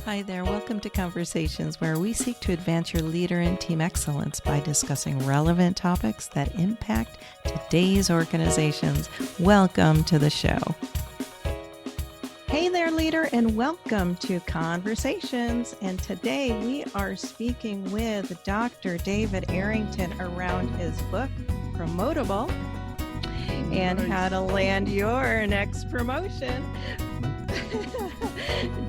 Hi there. Welcome to Conversations, where we seek to advance your leader and team excellence by discussing relevant topics that impact today's organizations. Welcome to the show. Hey there, leader, and welcome to Conversations. And today we are speaking with Dr. David Arrington around his book, Promotable, and how to land your next promotion.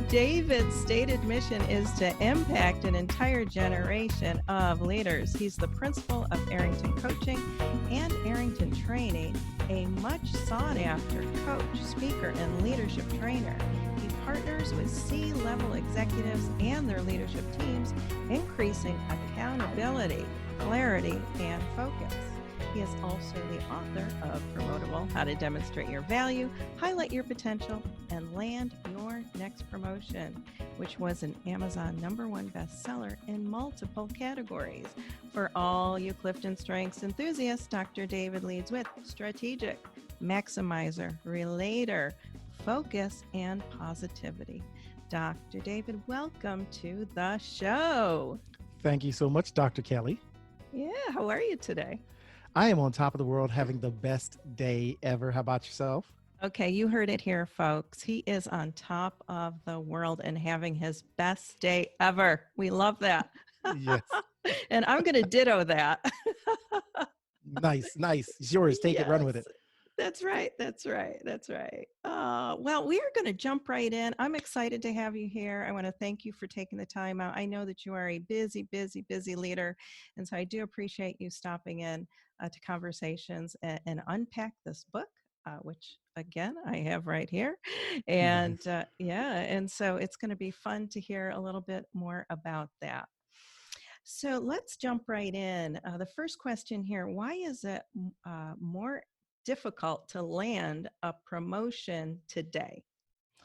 David's stated mission is to impact an entire generation of leaders. He's the principal of Arrington Coaching and Arrington Training, a much sought-after coach, speaker, and leadership trainer. He partners with C-level executives and their leadership teams, increasing accountability, clarity, and focus. He is also the author of Promotable, How to Demonstrate Your Value, Highlight Your Potential, and Land Your Next Promotion, which was an Amazon #1 bestseller in multiple categories. For all you Clifton Strengths enthusiasts, Dr. David leads with strategic, maximizer, relator, focus, and positivity. Dr. David, welcome to the show. Thank you so much, Dr. Kelly. Yeah, how are you today? I am on top of the world, having the best day ever. How about yourself? Okay, you heard it here, folks. He is on top of the world and having his best day ever. We love that. Yes. And I'm going to ditto that. Nice. It's yours. Take it, run with it. That's right. Well, we are going to jump right in. I'm excited to have you here. I want to thank you for taking the time out. I know that you are a busy leader. And so I do appreciate you stopping in to Conversations and unpack this book, which again, I have right here. And and so it's going to be fun to hear a little bit more about that. So let's jump right in. The first question here, why is it more difficult to land a promotion today?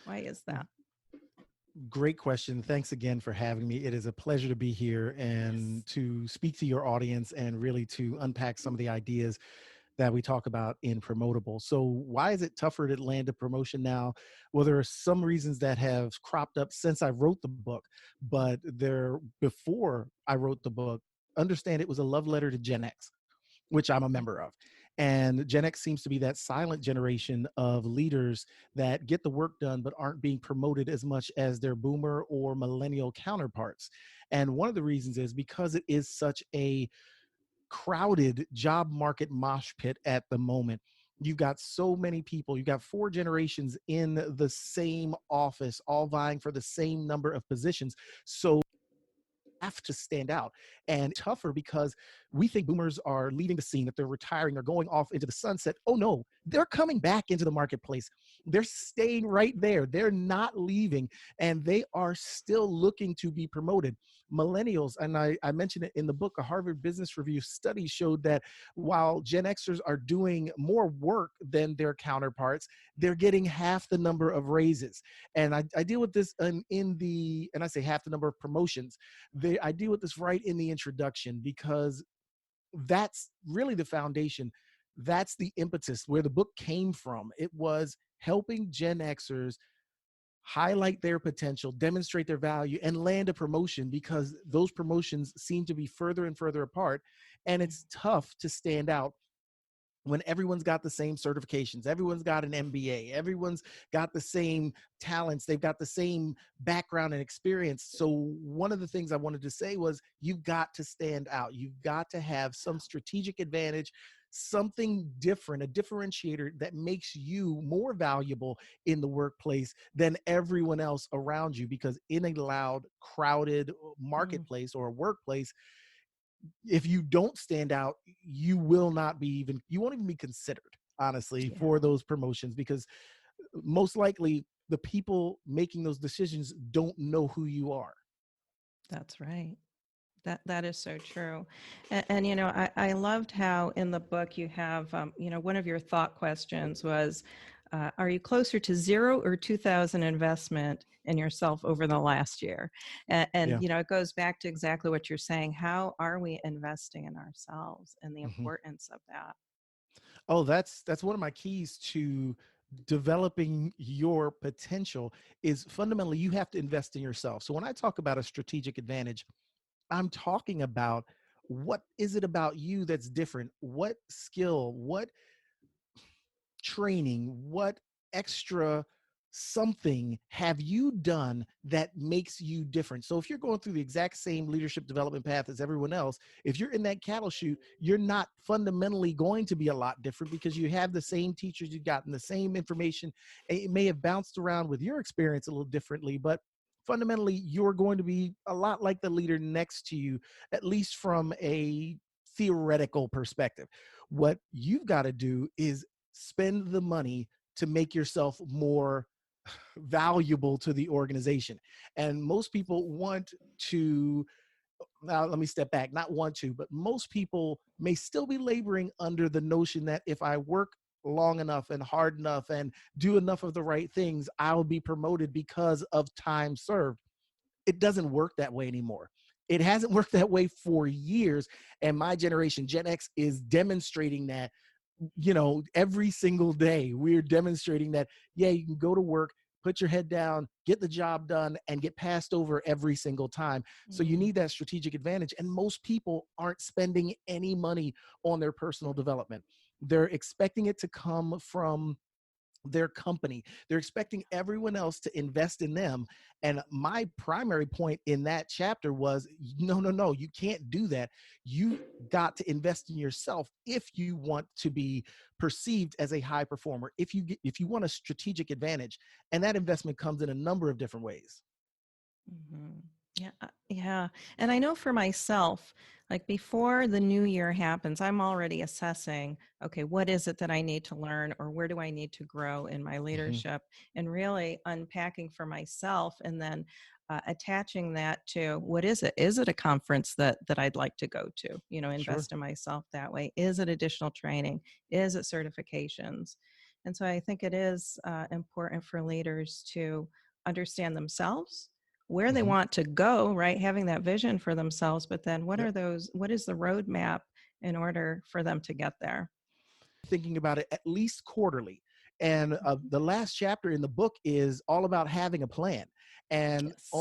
Why is that? Great question. Thanks again for having me. It is a pleasure to be here and to speak to your audience and really to unpack some of the ideas that we talk about in Promotable. So why is it tougher to land a promotion now? Well, there are some reasons that have cropped up since I wrote the book, but before I wrote the book, understand it was a love letter to Gen X, which I'm a member of. And Gen X seems to be that silent generation of leaders that get the work done, but aren't being promoted as much as their boomer or millennial counterparts. And one of the reasons is because it is such a crowded job market mosh pit at the moment. You've got so many people, you've got 4 generations in the same office, all vying for the same number of positions. So have to stand out, and tougher because we think boomers are leaving the scene, that they're retiring or going off into the sunset. Oh no, they're coming back into the marketplace. They're staying right there. They're not leaving, and they are still looking to be promoted. Millennials, and I mentioned it in the book, a Harvard Business Review study showed that while Gen Xers are doing more work than their counterparts, they're getting half the number of raises. And I deal with this and I say half the number of promotions. I deal with this right in the introduction because that's really the foundation. That's the impetus where the book came from. It was helping Gen Xers highlight their potential, demonstrate their value, and land a promotion, because those promotions seem to be further and further apart. And it's tough to stand out when everyone's got the same certifications, everyone's got an MBA, everyone's got the same talents, they've got the same background and experience. So one of the things I wanted to say was, you've got to stand out. You've got to have some strategic advantage, something different, a differentiator that makes you more valuable in the workplace than everyone else around you. Because in a loud, crowded marketplace or a workplace, if you don't stand out, you won't even be considered, honestly, for those promotions, because most likely the people making those decisions don't know who you are. That's right. That is so true. And I loved how in the book you have, one of your thought questions was, are you closer to 0 or 2,000 investment in yourself over the last year? And it goes back to exactly what you're saying. How are we investing in ourselves and the importance of that? Oh, that's one of my keys to developing your potential is fundamentally you have to invest in yourself. So when I talk about a strategic advantage, I'm talking about what is it about you that's different? What skill, what training, what extra something have you done that makes you different? So if you're going through the exact same leadership development path as everyone else, if you're in that cattle chute, you're not fundamentally going to be a lot different because you have the same teachers you've gotten, the same information. It may have bounced around with your experience a little differently, but fundamentally you're going to be a lot like the leader next to you, at least from a theoretical perspective. What you've got to do is spend the money to make yourself more valuable to the organization. And most people want to, now let me step back, not want to, but most people may still be laboring under the notion that if I work long enough and hard enough and do enough of the right things, I'll be promoted because of time served. It doesn't work that way anymore. It hasn't worked that way for years. And my generation, Gen X, is demonstrating that, every single day we're demonstrating that, yeah, you can go to work, put your head down, get the job done, and get passed over every single time. So you Mm, need that strategic advantage. And most people aren't spending any money on their personal development. They're expecting it to come from their company. They're expecting everyone else to invest in them. And my primary point in that chapter was no, no, no, you can't do that. You got to invest in yourself if you want to be perceived as a high performer, if you want a strategic advantage. And that investment comes in a number of different ways. mhm. Yeah, yeah. And I know for myself, like before the new year happens, I'm already assessing, okay, what is it that I need to learn or where do I need to grow in my Mm-hmm. leadership, and really unpacking for myself, and then attaching that to what is it? Is it a conference that I'd like to go to? Sure. Invest in myself that way. Is it additional training? Is it certifications? And so I think it is important for leaders to understand themselves, where they Mm-hmm. want to go, right? Having that vision for themselves, but then Yep. what is the roadmap in order for them to get there? Thinking about it at least quarterly. And Mhm. the last chapter in the book is all about having a plan. And Yes.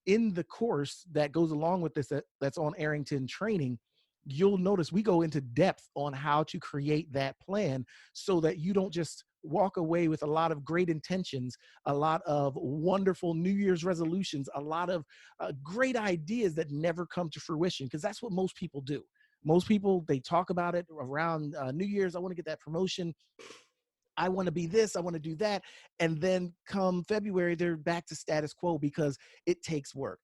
in the course that goes along with this, that's on Arrington training, you'll notice we go into depth on how to create that plan so that you don't just walk away with a lot of great intentions, a lot of wonderful New Year's resolutions, a lot of great ideas that never come to fruition, because that's what most people do. Most people, they talk about it around New Year's. I want to get that promotion. I want to be this. I want to do that. And then come February, they're back to status quo because it takes work.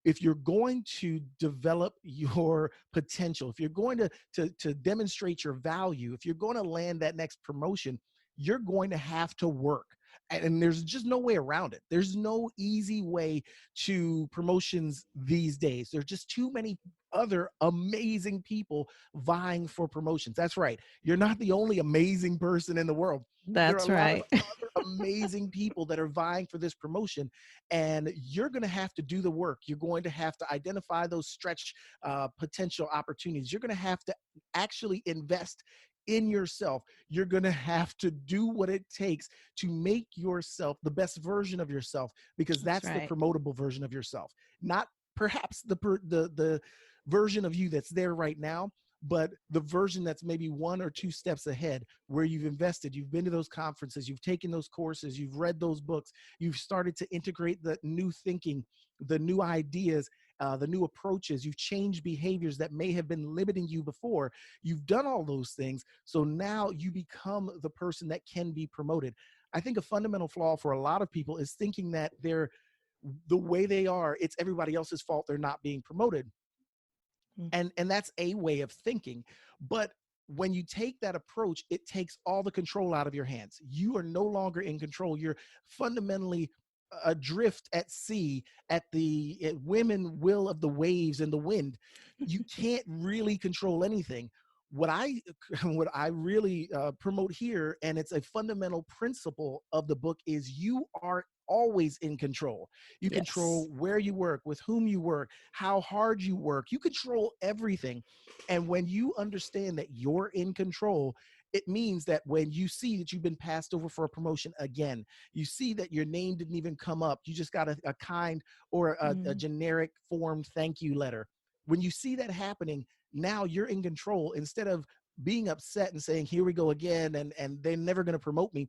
If you're going to develop your potential, if you're going to demonstrate your value, if you're going to land that next promotion, you're going to have to work. And there's just no way around it. There's no easy way to promotions these days. There's just too many other amazing people vying for promotions. That's right. You're not the only amazing person in the world. There are That's a lot of right. other amazing people that are vying for this promotion, and you're going to have to do the work. You're going to have to identify those stretch potential opportunities. You're going to have to actually invest in yourself. You're going to have to do what it takes to make yourself the best version of yourself, because That's that's the right. promotable version of yourself, not perhaps the version of you that's there right now, but the version that's maybe one or two steps ahead, where you've invested, you've been to those conferences, you've taken those courses, you've read those books, you've started to integrate the new thinking, the new ideas, the new approaches, you've changed behaviors that may have been limiting you before. You've done all those things. So now you become the person that can be promoted. I think a fundamental flaw for a lot of people is thinking that they're the way they are, it's everybody else's fault they're not being promoted. Mm, And that's a way of thinking. But when you take that approach, it takes all the control out of your hands. You are no longer in control. You're fundamentally adrift at sea at the whim and will of the waves and the wind. You can't really control anything. What I what I really promote here, and it's a fundamental principle of the book, is you are always in control. You yes. control where you work, with whom you work, how hard you work. You control everything. And when you understand that you're in control, It means that when you see that you've been passed over for a promotion again, you see that your name didn't even come up, you just got a kind or a Mm. generic formed thank you letter. When you see that happening, now you're in control. Instead of being upset and saying, here we go again, and they're never going to promote me,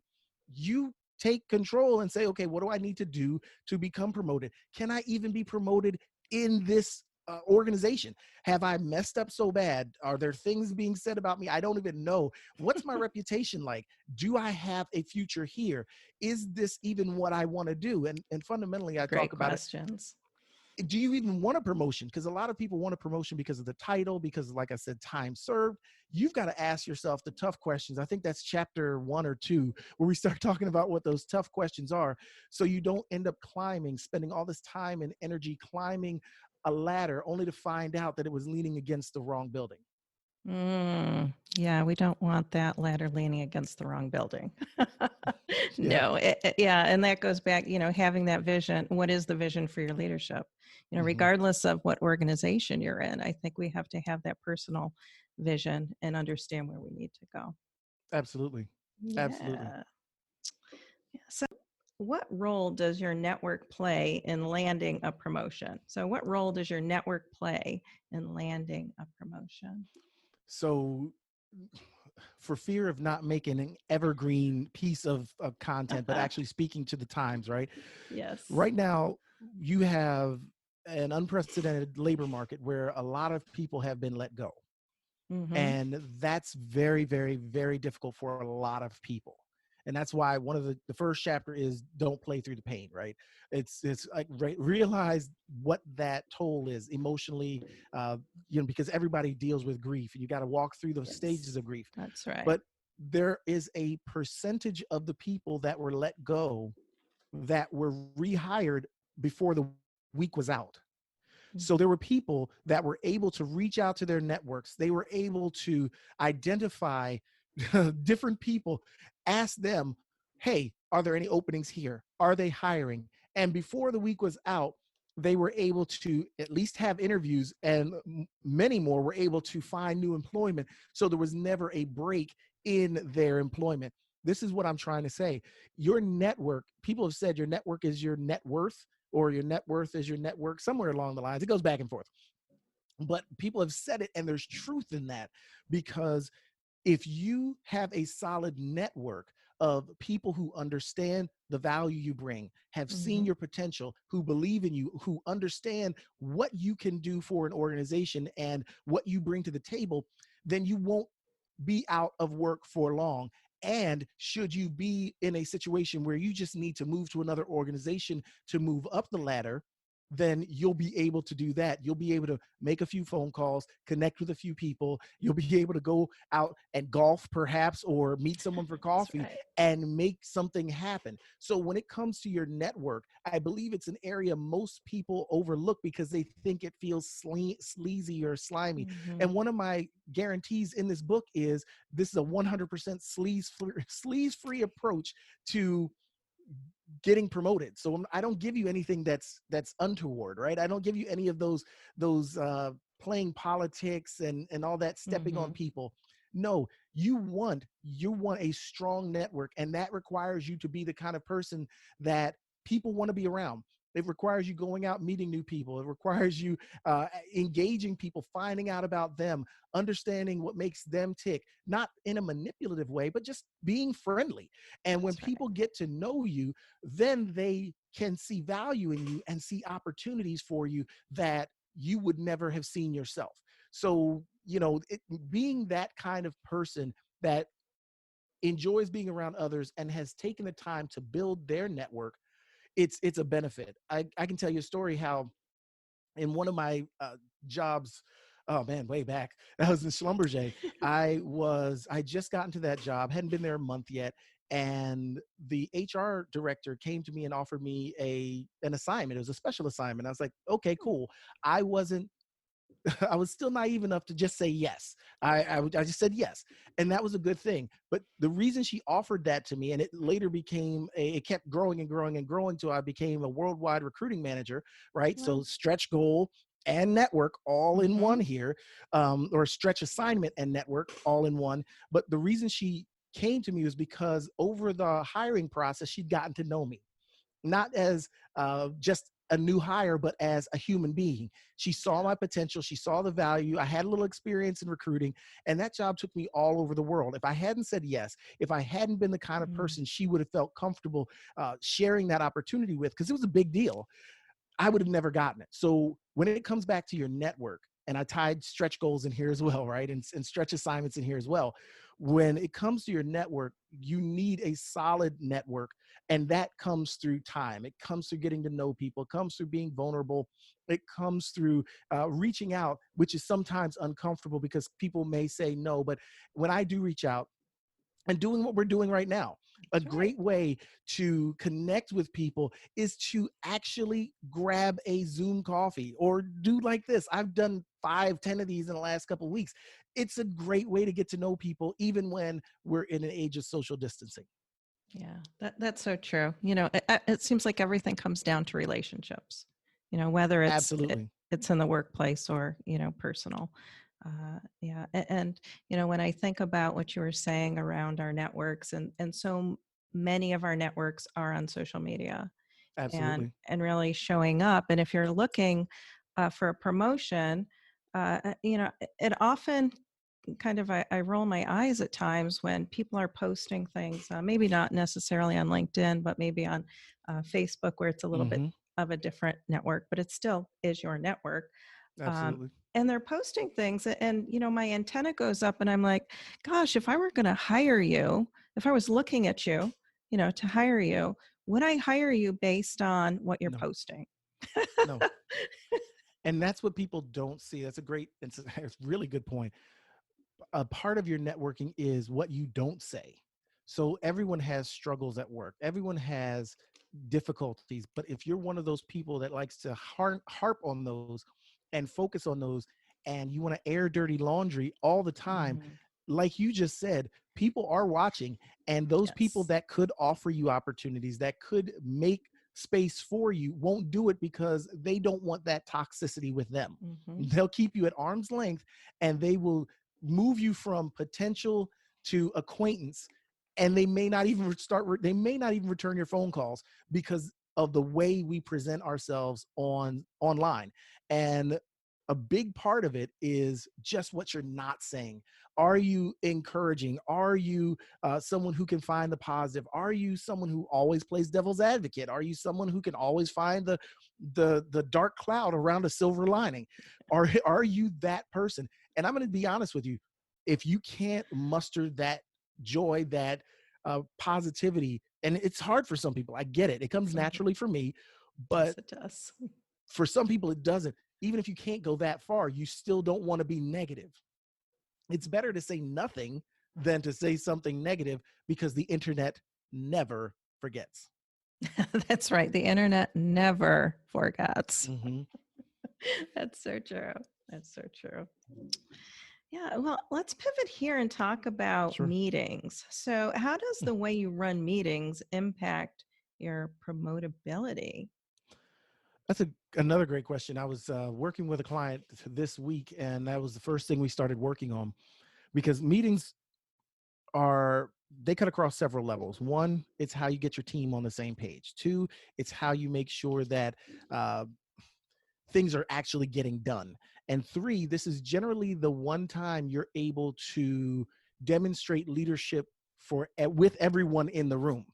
you take control and say, okay, what do I need to do to become promoted? Can I even be promoted in this organization? Have I messed up so bad? Are there things being said about me I don't even know? What's my reputation like? Do I have a future here? Is this even what I want to do? And fundamentally, I Great talk about it. questions. Do you even want a promotion? Because a lot of people want a promotion because of the title, because, like I said, time served. You've got to ask yourself the tough questions. I think that's chapter 1 or 2, where we start talking about what those tough questions are, so you don't end up climbing, spending all this time and energy climbing a ladder only to find out that it was leaning against the wrong building. Yeah, we don't want that ladder leaning against the wrong building. Yeah. No, yeah, and that goes back, having that vision. What is the vision for your leadership? Hmm. Regardless of what organization you're in, I think we have to have that personal vision and understand where we need to go. Absolutely. Absolutely. Yeah. Yeah. So, what role does your network play in landing a promotion? So, what role does your network play in landing a promotion? So, for fear of not making an evergreen piece of content, but actually speaking to the times, right? Yes. Right now, you have an unprecedented labor market where a lot of people have been let go. Mm-hmm. And that's very, very, very difficult for a lot of people. And that's why one of the first chapter is don't play through the pain, right? It's like realize what that toll is emotionally, uh, because everybody deals with grief, and you got to walk through those Yes, stages of grief. that's right. But there is a percentage of the people that were let go that were rehired before the week was out. So there were people that were able to reach out to their networks. They were able to identify different people, ask them, hey, are there any openings here? Are they hiring? And before the week was out, they were able to at least have interviews, and many more were able to find new employment. So there was never a break in their employment. This is what I'm trying to say. Your network, people have said your network is your net worth, or your net worth is your network, somewhere along the lines. It goes back and forth. But people have said it, and there's truth in that, because if you have a solid network of people who understand the value you bring, have seen Mm-hmm. your potential, who believe in you, who understand what you can do for an organization and what you bring to the table, then you won't be out of work for long. And should you be in a situation where you just need to move to another organization to move up the ladder, then you'll be able to do that. You'll be able to make a few phone calls, connect with a few people. You'll be able to go out and golf perhaps, or meet someone for That's coffee right. and make something happen. So when it comes to your network, I believe it's an area most people overlook because they think it feels sleazy or slimy. Mm-hmm. And one of my guarantees in this book is this is a 100% sleaze-free approach to getting promoted. So I don't give you anything that's untoward, right? I don't give you any of those playing politics and all that, stepping Mm-hmm. on people. No, you want a strong network, and that requires you to be the kind of person that people want to be around. It requires you going out, meeting new people. It requires you engaging people, finding out about them, understanding what makes them tick, not in a manipulative way, but just being friendly. And when That's right. people get to know you, then they can see value in you and see opportunities for you that you would never have seen yourself. So, being that kind of person that enjoys being around others and has taken the time to build their network, it's a benefit. I can tell you a story how in one of my jobs, oh man, way back, I was in Schlumberger. I just got into that job, hadn't been there a month yet, and the HR director came to me and offered me an assignment. It was a special assignment. I was like, okay, cool. I wasn't I was still naive enough to just say yes. I just said yes, and that was a good thing. But the reason she offered that to me, and it later it kept growing and growing and growing till I became a worldwide recruiting manager. Right, Wow. so stretch goal. and network all in Mm-hmm. one here, or stretch assignment and network all in one. But the reason she came to me was because over the hiring process, she'd gotten to know me, not as just a new hire, but as a human being. She saw my potential. She saw the value. I had a little experience in recruiting, and that job took me all over the world. If I hadn't said yes, if I hadn't been the kind of Mm. person she would have felt comfortable sharing that opportunity with, because it was a big deal, I would have never gotten it. So when it comes back to your network, and I tied stretch goals in here as well, right? And stretch assignments in here as well. When it comes to your network, you need a solid network. And that comes through time. It comes through getting to know people. It comes through being vulnerable. It comes through reaching out, which is sometimes uncomfortable because people may say no. But when I do reach out, and doing what we're doing right now. A That's right. great way to connect with people is to actually grab a Zoom coffee or do like this. I've done 5, 10 of these in the last couple of weeks. It's a great way to get to know people, even when we're in an age of social distancing. Yeah, that's so true. It seems like everything comes down to relationships. Whether Absolutely. it's in the workplace or personal. Yeah, and when I think about what you were saying around our networks, and so many of our networks are on social media, and Absolutely. really showing up. And if you're looking for a promotion, it often kind of I roll my eyes at times when people are posting things, maybe not necessarily on LinkedIn, but maybe on Facebook, where it's a little bit Hmm. of a different network, but it still is your network. Um, Absolutely. and they're posting things, and my antenna goes up, and I'm like, gosh, if I were going to hire you, if I was looking at you, to hire you, would I hire you based on what you're No, posting? no. And that's what people don't see. It's a really good point. A part of your networking is what you don't say. So everyone has struggles at work. Everyone has difficulties. But if you're one of those people that likes to harp on those and focus on those, and you want to air dirty laundry all the time, Mhm. like you just said, people are watching, and those people Yes. that could offer you opportunities, that could make space for you, won't do it because they don't want that toxicity with them. Hmm. They'll keep you at arm's length, and they will move you from potential to acquaintance, and they may not even return your phone calls because of the way we present ourselves online. And a big part of it is just what you're not saying. Are you encouraging? Are you someone who can find the positive? Are you someone who always plays devil's advocate? Are you someone who can always find the dark cloud around a silver lining? Are you that person? And I'm going to be honest with you, if you can't muster that joy, that positivity, and it's hard for some people, I get it. It comes Mhm. naturally for me, Yes, but it does. for some people, it doesn't. Even if you can't go that far, you still don't want to be negative. It's better to say nothing than to say something negative because the internet never forgets. That's right. The internet never forgets. Hmm. That's so true. That's so true. Yeah, well, let's pivot here and talk about Sure. meetings. So, how does the way you run meetings impact your promotability? That's another great question. I was working with a client this week, and that was the first thing we started working on because meetings are they cut across several levels. One, it's how you get your team on the same page. Two, it's how you make sure that uh, things are actually getting done. And three, this is generally the one time you're able to demonstrate leadership with everyone in the room.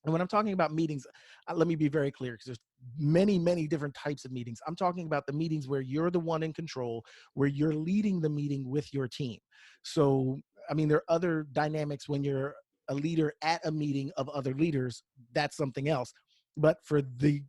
And when I'm talking about meetings, let me be very clear because there's many, many different types of meetings. I'm talking about the meetings where you're the one in control, where you're leading the meeting with your team. So, I mean, there are other dynamics when you're a leader at a meeting of other leaders. That's something else. But for the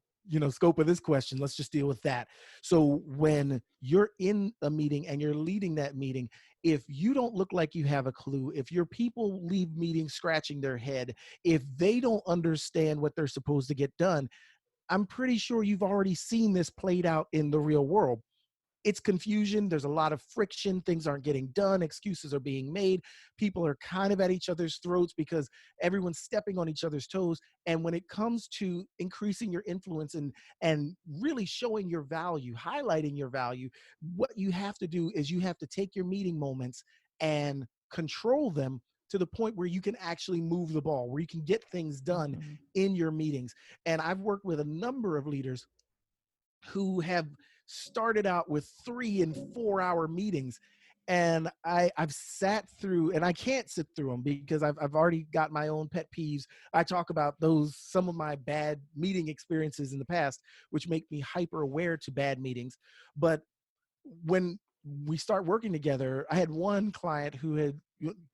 scope of this question, let's just deal with that. So when you're in a meeting and you're leading that meeting, if you don't look like you have a clue, if your people leave meetings scratching their head, if they don't understand what they're supposed to get done, I'm pretty sure you've already seen this played out in the real world. it's confusion. There's a lot of friction. Things aren't getting done. Excuses are being made. People are kind of at each other's throats because everyone's stepping on each other's toes. And when it comes to increasing your influence and really showing your value, highlighting your value, what you have to do is you have to take your meeting moments and control them to the point where you can actually move the ball, where you can get things done Mm-hmm. in your meetings. And I've worked with a number of leaders who have started out with 3 and 4 hour meetings. And I've sat through, and I can't sit through them because I've already got my own pet peeves. I talk about those, some of my bad meeting experiences in the past, which make me hyper aware to bad meetings. But when we start working together, I had one client who had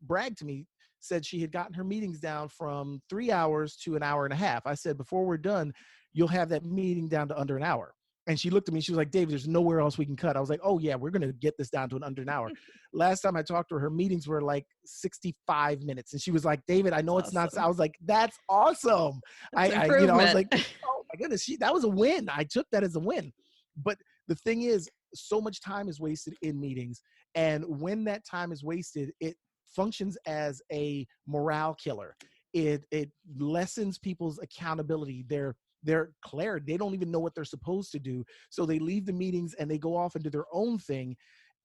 bragged to me, said she had gotten her meetings down from 3 hours to an hour and a half. I said, before we're done, you'll have that meeting down to under an hour. And she looked at me, she was like, David, there's nowhere else we can cut. I was like, oh yeah, we're going to get this down to under an hour. Last time I talked to her, her meetings were like 65 minutes. And she was like, David, I That's know it's not, awesome. I was like, that's awesome. That's I was improvement. like, oh my goodness, that was a win. I took that as a win. But the thing is, so much time is wasted in meetings. And when that time is wasted, it functions as a morale killer. It lessens people's accountability, their clarity. They don't even know what they're supposed to do. So they leave the meetings and they go off and do their own thing.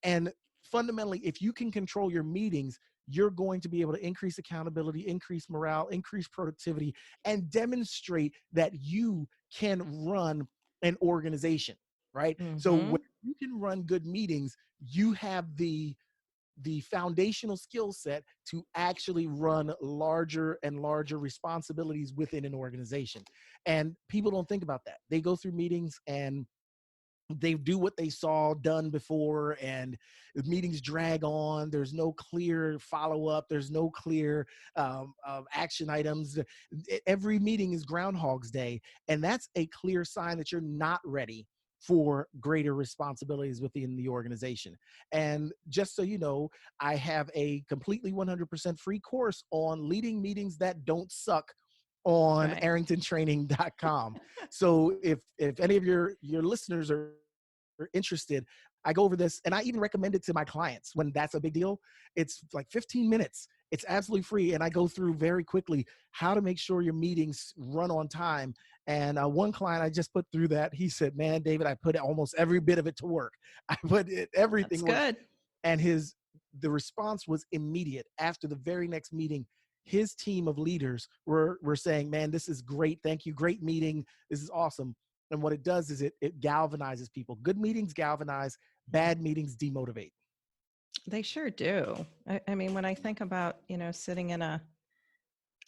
And fundamentally, if you can control your meetings, you're going to be able to increase accountability, increase morale, increase productivity, and demonstrate that you can run an organization, right? So Mm-hmm. when you can run good meetings, you have the foundational skill set to actually run larger and larger responsibilities within an organization. And people don't think about that. They go through meetings and they do what they saw done before, and the meetings drag on. There's no clear follow-up. There's no clear action items. Every meeting is Groundhog's Day, and that's a clear sign that you're not ready for greater responsibilities within the organization. And just so you know, I have a completely 100% free course on leading meetings that don't suck on Right. arringtontraining.com. So if any of your listeners are interested, I go over this, and I even recommend it to my clients when that's a big deal. It's like 15 minutes. It's absolutely free. And I go through very quickly how to make sure your meetings run on time. And one client I just put through that, he said, man, David, I put almost every bit of it to work. I put it, That's everything works. good. And the response was immediate. After the very next meeting, his team of leaders were saying, man, this is great. Thank you. Great meeting. This is awesome. And what it does is it galvanizes people. Good meetings galvanize, bad meetings demotivate. They sure do. I mean, when I think about, sitting in a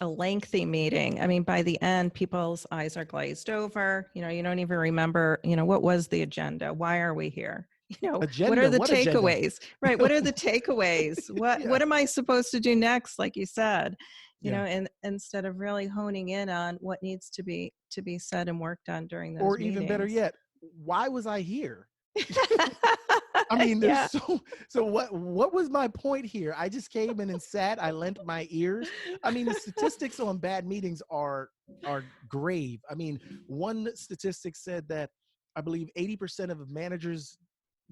lengthy meeting, I mean, by the end, people's eyes are glazed over. You don't even remember, what was the agenda? Why are we here? What are Agenda, the what agenda? takeaways? Right. What are the takeaways? What Yeah. what am I supposed to do next? Like you said, Yeah. and instead of really honing in on what needs to be said and worked on during those Or even better meetings. yet, why was I here? I mean, there's Yeah. so what was my point here? I just came in and sat, I lent my ears. I mean, the statistics on bad meetings are grave. I mean, one statistic said that I believe 80% of a manager's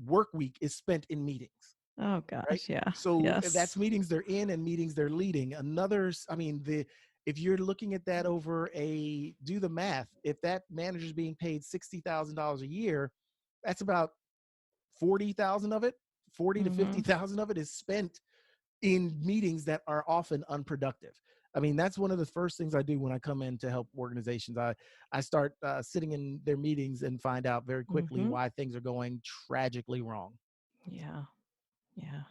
work week is spent in meetings, Oh right? gosh. Yeah. So that's Yes. meetings they're in and meetings they're leading. I mean, if you're looking at that over do the math, if that manager's being paid $60,000 a year, that's about 40,000 of it, 40 to Mm-hmm. 50,000 of it is spent in meetings that are often unproductive. I mean, that's one of the first things I do when I come in to help organizations. I start sitting in their meetings and find out very quickly Mm-hmm. why things are going tragically wrong. Yeah. Yeah.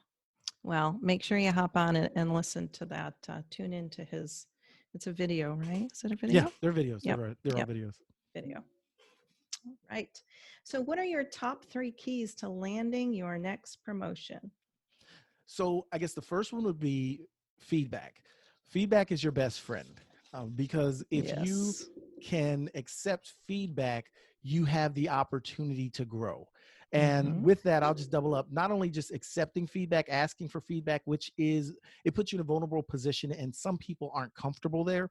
Well, make sure you hop on and listen to that. Tune into it's a video, right? Is it a Yeah, video? they're videos. Yep. They're all Yep. videos. Video. All right. So, what are your top 3 keys to landing your next promotion? So I guess the first one would be feedback. Feedback is your best friend, because if you Yes. can accept feedback, you have the opportunity to grow. And Mm-hmm. with that, I'll just double up, not only just accepting feedback, asking for feedback, it puts you in a vulnerable position, and some people aren't comfortable there.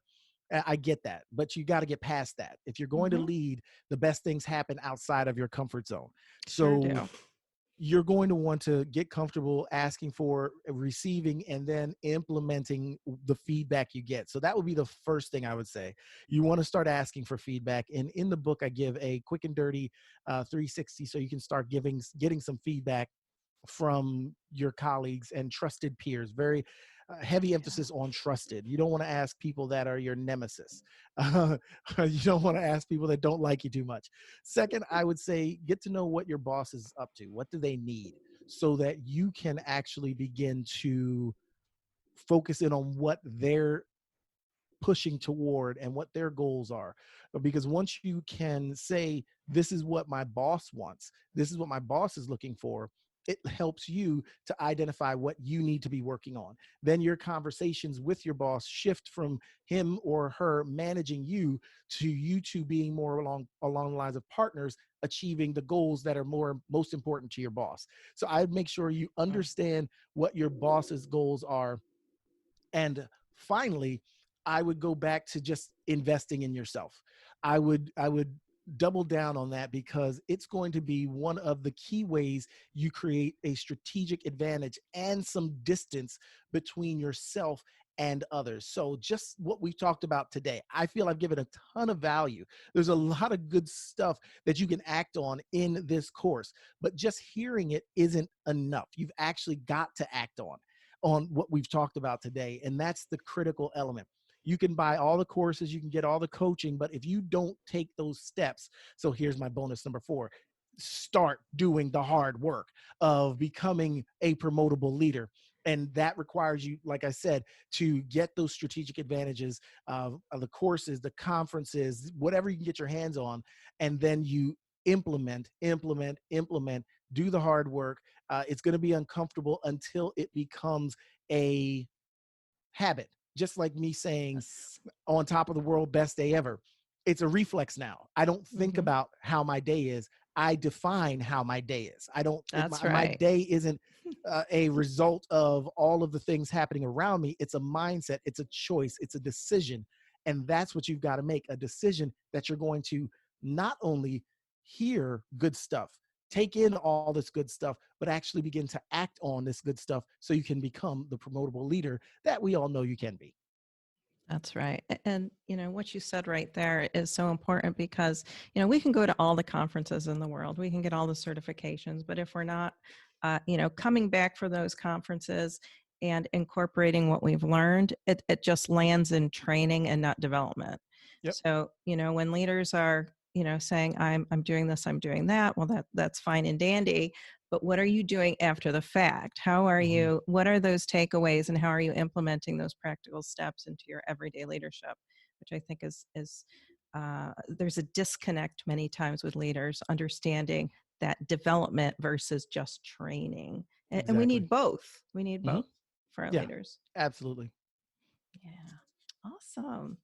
I get that, but you got to get past that. If you're going to Mm-hmm. lead, the best things happen outside of your comfort zone. Sure So do. you're going to want to get comfortable asking for, receiving, and then implementing the feedback you get. So that would be the first thing I would say. You want to start asking for feedback. And in the book, I give a quick and dirty 360, so you can start getting some feedback from your colleagues and trusted peers. Very heavy Yeah. emphasis on trusted. You don't want to ask people that are your nemesis. Uh, you don't want to ask people that don't like you too much. Second, I would say get to know what your boss is up to. What do they need? So that you can actually begin to focus in on what they're pushing toward and what their goals are. Because once you can say, this is what my boss wants, this is what my boss is looking for, it helps you to identify what you need to be working on. Then your conversations with your boss shift from him or her managing you to you two being more along the lines of partners, achieving the goals that are most important to your boss. So I'd make sure you Mm. understand what your boss's goals are. And finally, I would go back to just investing in yourself. I would double down on that, because it's going to be one of the key ways you create a strategic advantage and some distance between yourself and others. So just what we've talked about today, I feel I've given a ton of value. There's a lot of good stuff that you can act on in this course, but just hearing it isn't enough. You've actually got to act on what we've talked about today. And that's the critical element. You can buy all the courses, you can get all the coaching, but if you don't take those steps, so here's my bonus number 4, start doing the hard work of becoming a promotable leader. And that requires you, like I said, to get those strategic advantages of the courses, the conferences, whatever you can get your hands on. And then you implement, do the hard work. It's going to be uncomfortable until it becomes a habit. Just like me saying, Yes. on top of the world, best day ever. It's a reflex now. I don't think Hmm. about how my day is. I define how my day is. I don't, That's my right. day isn't a result of all of the things happening around me. It's a mindset, it's a choice, it's a decision. And that's what you've got to make, a decision that you're going to not only hear good stuff, take in all this good stuff, but actually begin to act on this good stuff so you can become the promotable leader that we all know you can be. That's right. And, what you said right there is so important because, we can go to all the conferences in the world, we can get all the certifications, but if we're not, coming back for those conferences and incorporating what we've learned, it just lands in training and not development. Yep. So, when leaders are, saying, I'm doing this, I'm doing that, well, that's fine and dandy. But what are you doing after the fact? Mhm. What are those takeaways and how are you implementing those practical steps into your everyday leadership? Which I think there's a disconnect many times with leaders understanding that development versus just training. And we Exactly. need both. We need Hmm. both for our Yeah, leaders. absolutely. Yeah. Awesome.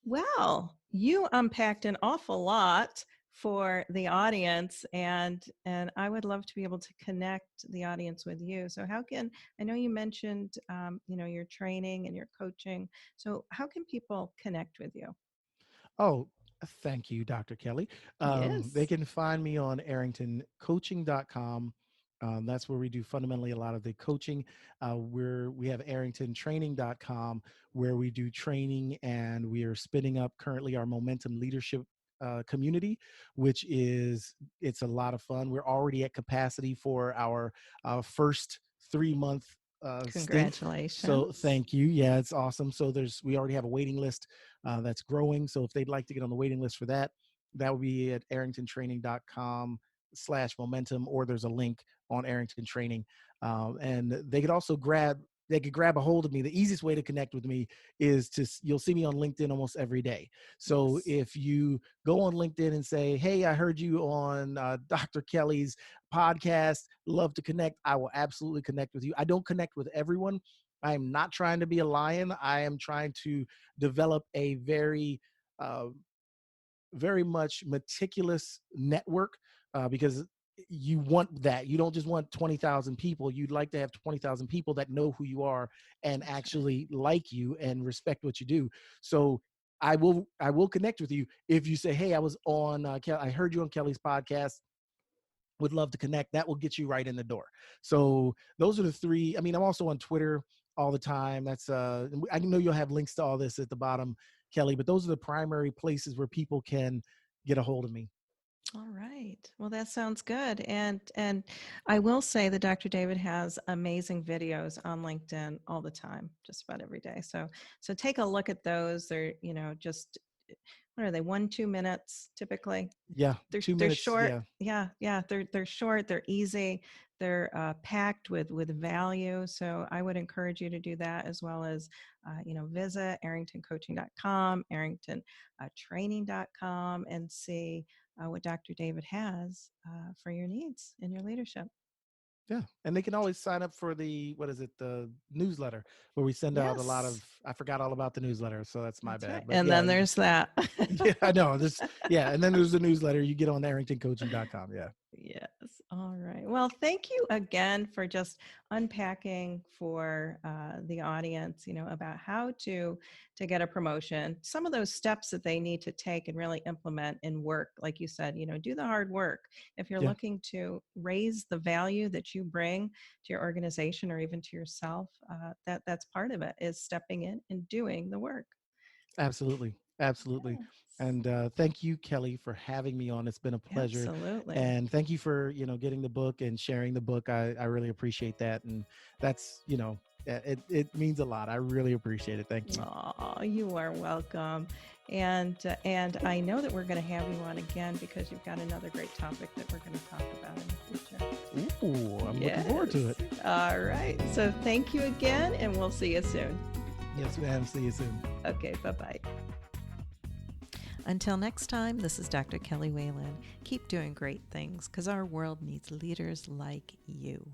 Well, you unpacked an awful lot for the audience, and I would love to be able to connect the audience with you. So how can I know you mentioned your training and your coaching. So how can people connect with you? Oh, thank you, Dr. Kelly. They Yes. can find me on arringtoncoaching.com. That's where we do fundamentally a lot of the coaching. We have arringtontraining.com, where we do training, and we are spinning up currently our momentum leadership community, which is, it's a lot of fun. We're already at capacity for our first 3 month stint. So Congratulations. thank you. Yeah, it's awesome. So we already have a waiting list that's growing. So if they'd like to get on the waiting list for that, that would be at arringtontraining.com/momentum, or there's a link on Arrington Training. And they could grab a hold of me. The easiest way to connect with me is you'll see me on LinkedIn almost every day. So Yes. if you go on LinkedIn and say, hey, I heard you on Dr. Kelly's podcast, love to connect, I will absolutely connect with you. I don't connect with everyone. I am not trying to be a lion. I am trying to develop a uh, very much meticulous network, because you want that. You don't just want 20,000 people. You'd like to have 20,000 people that know who you are and That's right. actually like you and respect what you do. So I will connect with you if you say, hey, I was on I heard you on Kelly's podcast. would love to connect. That will get you right in the door. So those are the three. I mean, I'm also on Twitter all the time. That's I know you'll have links to all this at the bottom, Kelly, but those are the primary places where people can get a hold of me. All right. Well, that sounds good. And I will say that Dr. David has amazing videos on LinkedIn all the time, just about every day. So take a look at those. They're, just what are they? 1-2 minutes typically. Yeah, two They're minutes. short. Yeah, Yeah. They're short. They're easy. They're packed with value. So I would encourage you to do that, as well as visit arringtoncoaching.com, arringtontraining.com, and see what Dr. David has for your needs in your leadership. yeah, and they can always sign up for the newsletter where we send out a lot Yes, of. I forgot all about the newsletter, so that's my that's right. bad. But And yeah, then there's that. yeah, I know. And then there's the newsletter you get on arringtoncoaching.com. Yeah. Yes. All right. Well, thank you again for just unpacking for the audience, about how to get a promotion, some of those steps that they need to take and really implement in work. Like you said, do the hard work. If you're Yeah, looking to raise the value that you bring to your organization or even to yourself, that's part of it, is stepping in and doing the work. absolutely. Absolutely. Yes. And thank you, Kelly, for having me on. It's been a pleasure. Absolutely. And thank you for, getting the book and sharing the book. I really appreciate that. And that's, it means a lot. I really appreciate it. Thank you. Oh, you are welcome. And I know that we're going to have you on again because you've got another great topic that we're going to talk about in the future. Ooh, I'm looking forward to it. All right. So thank you again, and we'll see you soon. Yes, ma'am. See you soon. Okay. Bye-bye. Until next time, this is Dr. Kelly Whalen. Keep doing great things, because our world needs leaders like you.